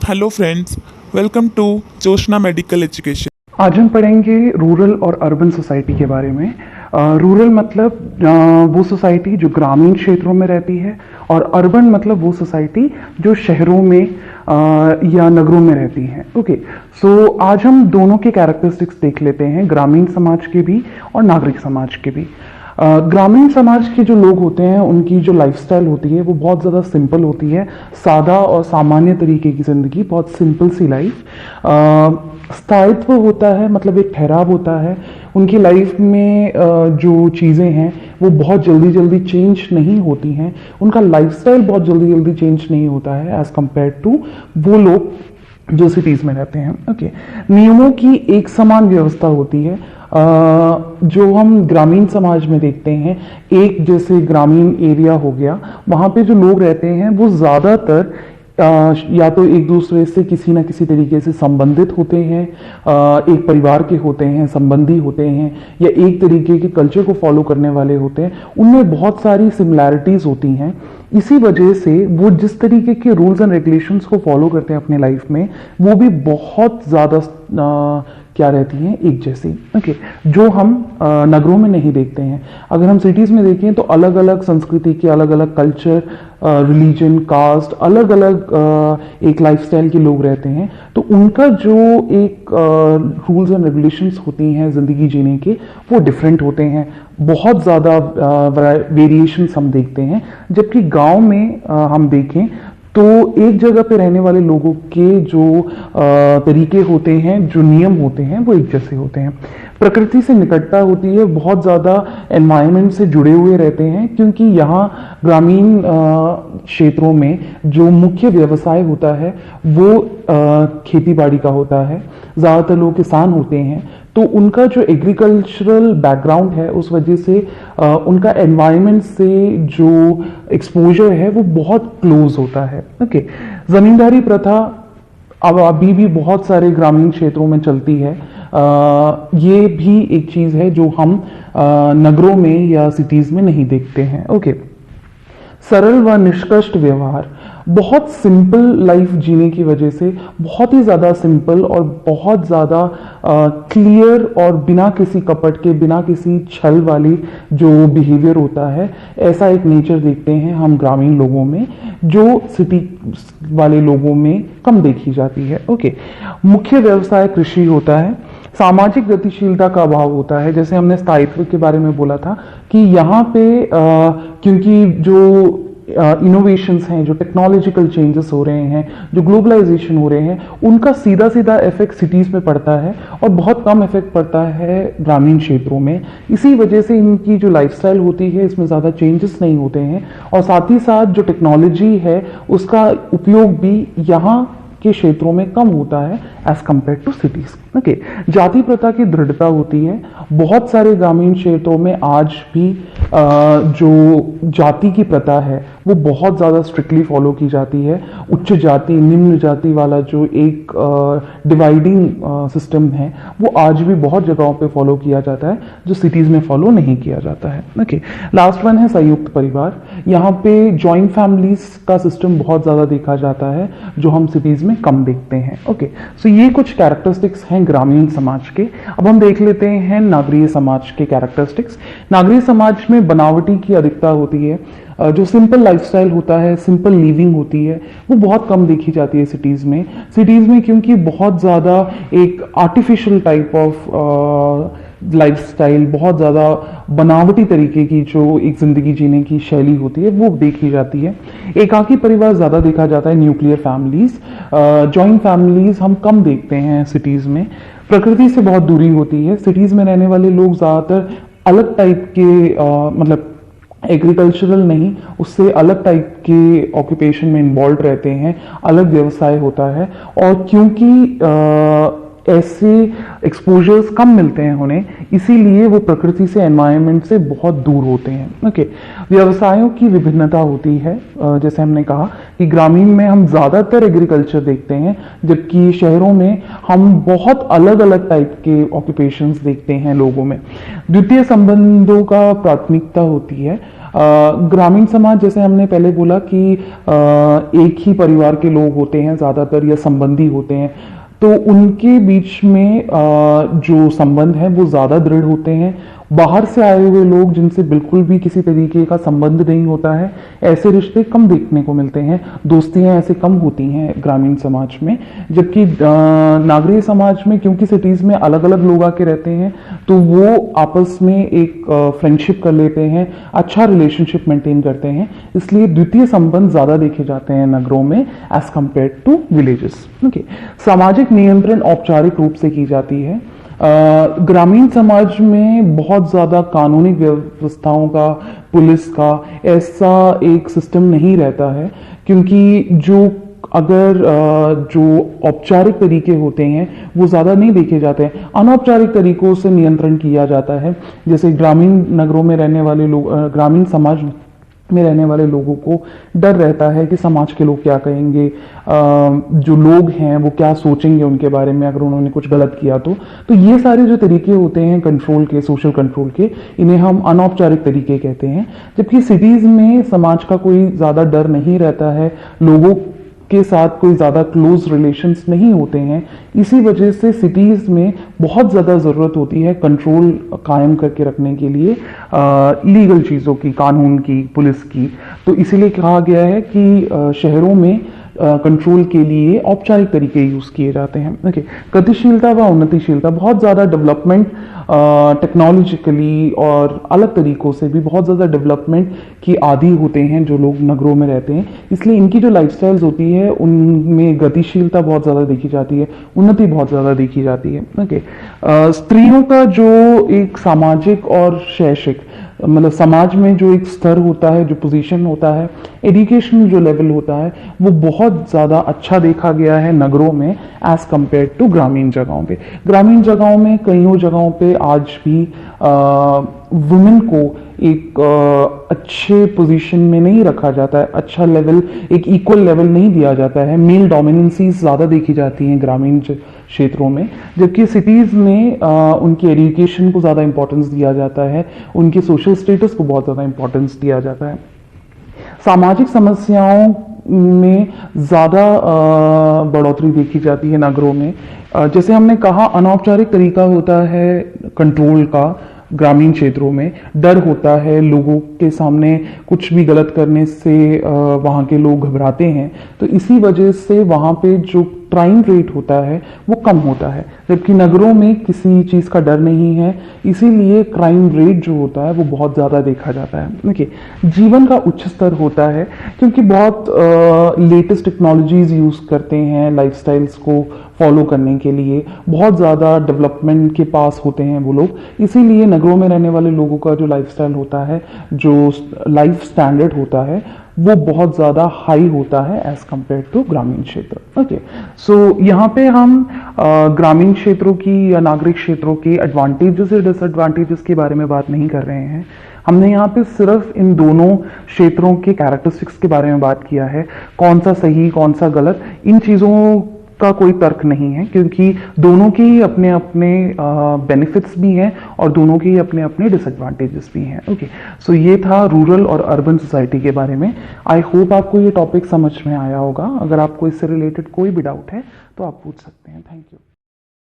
Hello friends, welcome to Joshna medical education. आज हम पढ़ेंगे रूरल और अर्बन सोसाइटी के बारे में। रूरल मतलब वो सोसाइटी जो ग्रामीण क्षेत्रों में रहती है, और अर्बन मतलब वो सोसाइटी जो शहरों में या नगरों में रहती है। ओके, सो आज हम दोनों के कैरेक्टरिस्टिक्स देख लेते हैं, ग्रामीण समाज के भी और नागरिक समाज के भी। ग्रामीण समाज के जो लोग होते हैं उनकी जो लाइफस्टाइल होती है वो बहुत ज़्यादा सिंपल होती है, सादा और सामान्य तरीके की ज़िंदगी, बहुत सिंपल सी लाइफ। स्थायित्व होता है, मतलब एक ठहराव होता है। उनकी लाइफ में जो चीज़ें हैं वो बहुत जल्दी जल्दी चेंज नहीं होती हैं। उनका लाइफस्टाइल बहुत जल्दी जल्दी चेंज नहीं होता है एज़ कम्पेयर टू वो लोग जो सिटीज़ में रहते हैं। ओके, नियमों की एक समान व्यवस्था होती है। जो हम ग्रामीण समाज में देखते हैं, एक जैसे ग्रामीण एरिया हो गया, वहाँ पे जो लोग रहते हैं वो ज़्यादातर या तो एक दूसरे से किसी ना किसी तरीके से संबंधित होते हैं, एक परिवार के होते हैं, संबंधी होते हैं, या एक तरीके के कल्चर को फॉलो करने वाले होते हैं। उनमें बहुत सारी सिमिलैरिटीज़ होती हैं। इसी वजह से वो जिस तरीके के रूल्स एंड रेगुलेशंस को फॉलो करते हैं अपने लाइफ में, वो भी बहुत ज़्यादा क्या रहती हैं, एक जैसी। ओके, जो हम नगरों में नहीं देखते हैं। अगर हम सिटीज़ में देखें तो अलग अलग संस्कृति के अलग अलग कल्चर, रिलीजन, कास्ट, अलग अलग एक लाइफस्टाइल के लोग रहते हैं। तो उनका जो एक रूल्स एंड रेगुलेशंस होती हैं ज़िंदगी जीने के, वो डिफरेंट होते हैं। बहुत ज़्यादा वेरिएशंस हम देखते हैं। जबकि गांव में हम देखें तो एक जगह पे रहने वाले लोगों के जो तरीके होते हैं, जो नियम होते हैं, वो एक जैसे होते हैं। प्रकृति से निकटता होती है, बहुत ज़्यादा एनवायरनमेंट से जुड़े हुए रहते हैं, क्योंकि यहाँ ग्रामीण क्षेत्रों में जो मुख्य व्यवसाय होता है वो खेती बाड़ी का होता है। ज़्यादातर लोग किसान होते हैं, तो उनका जो एग्रीकल्चरल बैकग्राउंड है उस वजह से उनका एनवायरनमेंट से जो एक्सपोजर है वो बहुत क्लोज होता है। ओके, ज़मींदारी प्रथा अब अभी भी बहुत सारे ग्रामीण क्षेत्रों में चलती है। ये भी एक चीज़ है जो हम नगरों में या सिटीज़ में नहीं देखते हैं। ओके, सरल व निष्कष्ट व्यवहार, बहुत सिंपल लाइफ जीने की वजह से, बहुत ही ज़्यादा सिंपल और बहुत ज़्यादा क्लियर और बिना किसी कपट के, बिना किसी छल वाली जो बिहेवियर होता है, ऐसा एक नेचर देखते हैं हम ग्रामीण लोगों में, जो सिटी वाले लोगों में कम देखी जाती है। ओके, मुख्य व्यवसाय कृषि होता है। सामाजिक गतिशीलता का अभाव होता है। जैसे हमने स्थायित्व के बारे में बोला था कि यहाँ पे क्योंकि जो इनोवेशंस हैं, जो टेक्नोलॉजिकल चेंजेस हो रहे हैं, जो ग्लोबलाइजेशन हो रहे हैं, उनका सीधा सीधा इफेक्ट सिटीज़ में पड़ता है और बहुत कम इफेक्ट पड़ता है ग्रामीण क्षेत्रों में। इसी वजह से इनकी जो लाइफस्टाइल होती है इसमें ज़्यादा चेंजेस नहीं होते हैं, और साथ ही साथ जो टेक्नोलॉजी है उसका उपयोग भी यहाँ के क्षेत्रों में कम होता है as compare to cities. Okay, जाति प्रथा की दृढ़ता होती है। बहुत सारे ग्रामीण क्षेत्रों में आज भी जो जाति की प्रथा है वो बहुत ज़्यादा स्ट्रिक्टली फॉलो की जाती है। उच्च जाति निम्न जाति वाला जो एक डिवाइडिंग सिस्टम है वो आज भी बहुत जगहों पे फॉलो किया जाता है, जो सिटीज़ में फॉलो नहीं किया जाता है। ओके, लास्ट वन है संयुक्त परिवार। यहाँ पे जॉइंट फैमिलीज का सिस्टम बहुत ज़्यादा देखा जाता है, जो हम सिटीज़ में कम देखते हैं। ओके, सो ये कुछ कैरेक्टरिस्टिक्स हैं ग्रामीण समाज के। अब हम देख लेते हैं नागरीय समाज के कैरेक्टरिस्टिक्स। नागरीय समाज में बनावटी की अधिकता होती है। जो सिंपल लाइफस्टाइल होता है, सिंपल लिविंग होती है, वो बहुत कम देखी जाती है सिटीज़ में। सिटीज़ में क्योंकि बहुत ज़्यादा एक आर्टिफिशियल टाइप ऑफ लाइफस्टाइल, बहुत ज़्यादा बनावटी तरीके की जो एक ज़िंदगी जीने की शैली होती है वो देखी जाती है। एकाकी परिवार ज़्यादा देखा जाता है, न्यूक्लियर फैमिलीज। जॉइंट फैमिलीज हम कम देखते हैं सिटीज़ में। प्रकृति से बहुत दूरी होती है। सिटीज़ में रहने वाले लोग ज़्यादातर अलग टाइप के मतलब एग्रीकल्चरल नहीं, उससे अलग टाइप के ऑक्यूपेशन में इन्वॉल्व रहते हैं, अलग व्यवसाय होता है। और क्योंकि ऐसे एक्सपोजर्स कम मिलते हैं उन्हें, इसीलिए वो प्रकृति से, एनवायरनमेंट से बहुत दूर होते हैं। ओके, व्यवसायों की विभिन्नता होती है। जैसे हमने कहा कि ग्रामीण में हम ज़्यादातर एग्रीकल्चर देखते हैं, जबकि शहरों में हम बहुत अलग अलग टाइप के ऑक्यूपेशंस देखते हैं लोगों में। द्वितीय संबंधों का प्राथमिकता होती है। ग्रामीण समाज, जैसे हमने पहले बोला कि एक ही परिवार के लोग होते हैं ज़्यादातर, या संबंधी होते हैं, तो उनके बीच में जो संबंध है वो ज़्यादा दृढ़ होते हैं। बाहर से आए हुए लोग जिनसे बिल्कुल भी किसी तरीके का संबंध नहीं होता है, ऐसे रिश्ते कम देखने को मिलते हैं, दोस्तियां ऐसे कम होती हैं ग्रामीण समाज में। जबकि नागरिक समाज में, क्योंकि सिटीज़ में अलग अलग लोग आके रहते हैं, तो वो आपस में एक फ्रेंडशिप कर लेते हैं, अच्छा रिलेशनशिप मेंटेन करते हैं, इसलिए द्वितीय संबंध ज़्यादा देखे जाते हैं नगरों में as compare to villages. Okay, सामाजिक नियंत्रण औपचारिक रूप से की जाती है। ग्रामीण समाज में बहुत ज़्यादा कानूनी व्यवस्थाओं का, पुलिस का ऐसा एक सिस्टम नहीं रहता है, क्योंकि जो औपचारिक तरीके होते हैं वो ज़्यादा नहीं देखे जाते हैं, अनौपचारिक तरीकों से नियंत्रण किया जाता है। जैसे ग्रामीण नगरों में रहने वाले लोग, ग्रामीण समाज में रहने वाले लोगों को डर रहता है कि समाज के लोग क्या कहेंगे, जो लोग हैं वो क्या सोचेंगे उनके बारे में अगर उन्होंने कुछ गलत किया तो ये सारे जो तरीके होते हैं कंट्रोल के, सोशल कंट्रोल के, इन्हें हम अनौपचारिक तरीके कहते हैं। जबकि सिटीज़ में समाज का कोई ज़्यादा डर नहीं रहता है, लोगों के साथ कोई ज़्यादा क्लोज रिलेशंस नहीं होते हैं, इसी वजह से सिटीज़ में बहुत ज़्यादा ज़रूरत होती है कंट्रोल कायम करके रखने के लिए लीगल चीज़ों की, कानून की, पुलिस की। तो इसीलिए कहा गया है कि शहरों में कंट्रोल के लिए औपचारिक तरीके यूज़ किए जाते हैं। ओके, गतिशीलता व उन्नतिशीलता, बहुत ज़्यादा डेवलपमेंट टेक्नोलॉजिकली और अलग तरीकों से भी बहुत ज़्यादा डेवलपमेंट की आदी होते हैं जो लोग नगरों में रहते हैं, इसलिए इनकी जो लाइफस्टाइल्स होती है उनमें गतिशीलता बहुत ज़्यादा देखी जाती है, उन्नति बहुत ज़्यादा देखी जाती है। ओके, स्त्रियों का जो एक सामाजिक और शैक्षिक, मतलब समाज में जो एक स्तर होता है, जो पोजीशन होता है, एजुकेशनल जो लेवल होता है, वो बहुत ज़्यादा अच्छा देखा गया है नगरों में एज कम्पेयर टू ग्रामीण जगहों पे। ग्रामीण जगहों में कईयों जगहों पे आज भी वुमेन को एक अच्छे पोजीशन में नहीं रखा जाता है, अच्छा लेवल, एक इक्वल लेवल नहीं दिया जाता है, मेल डोमिनेंसी ज़्यादा देखी जाती हैं ग्रामीण क्षेत्रों में। जबकि सिटीज़ में उनकी एजुकेशन को ज़्यादा इंपॉर्टेंस दिया जाता है, उनके सोशल स्टेटस को बहुत ज़्यादा इंपॉर्टेंस दिया जाता है। सामाजिक समस्याओं में ज़्यादा बढ़ोतरी देखी जाती है नगरों में। जैसे हमने कहा, अनौपचारिक तरीका होता है कंट्रोल का, ग्रामीण क्षेत्रों में डर होता है, लोगों के सामने कुछ भी गलत करने से वहाँ के लोग घबराते हैं, तो इसी वजह से वहाँ पे जो क्राइम रेट होता है वो कम होता है। जबकि नगरों में किसी चीज़ का डर नहीं है, इसीलिए क्राइम रेट जो होता है वो बहुत ज़्यादा देखा जाता है। देखिए, जीवन का उच्च स्तर होता है, क्योंकि बहुत लेटेस्ट टेक्नोलॉजीज़ यूज़ करते हैं लाइफस्टाइल्स को फॉलो करने के लिए, बहुत ज़्यादा डेवलपमेंट के पास होते हैं वो लोग, इसीलिए नगरों में रहने वाले लोगों का जो लाइफस्टाइल होता है, जो लाइफ स्टैंडर्ड होता है, वो बहुत ज़्यादा हाई होता है एज कम्पेयर टू ग्रामीण क्षेत्र। ओके, सो यहाँ पे हम ग्रामीण क्षेत्रों की या नागरिक क्षेत्रों के एडवांटेजेस या डिसएडवांटेजेस के बारे में बात नहीं कर रहे हैं। हमने यहाँ पे सिर्फ इन दोनों क्षेत्रों के कैरेक्टरिस्टिक्स के बारे में बात किया है, कौन सा सही कौन सा गलत, इन चीज़ों का कोई तर्क नहीं है, क्योंकि दोनों के ही अपने अपने बेनिफिट्स भी हैं और दोनों के ही अपने अपने डिसएडवांटेजेस भी हैं। ओके, सो ये था रूरल और अर्बन सोसाइटी के बारे में। आई होप आपको ये टॉपिक समझ में आया होगा। अगर आपको इससे रिलेटेड कोई भी डाउट है तो आप पूछ सकते हैं। Thank you.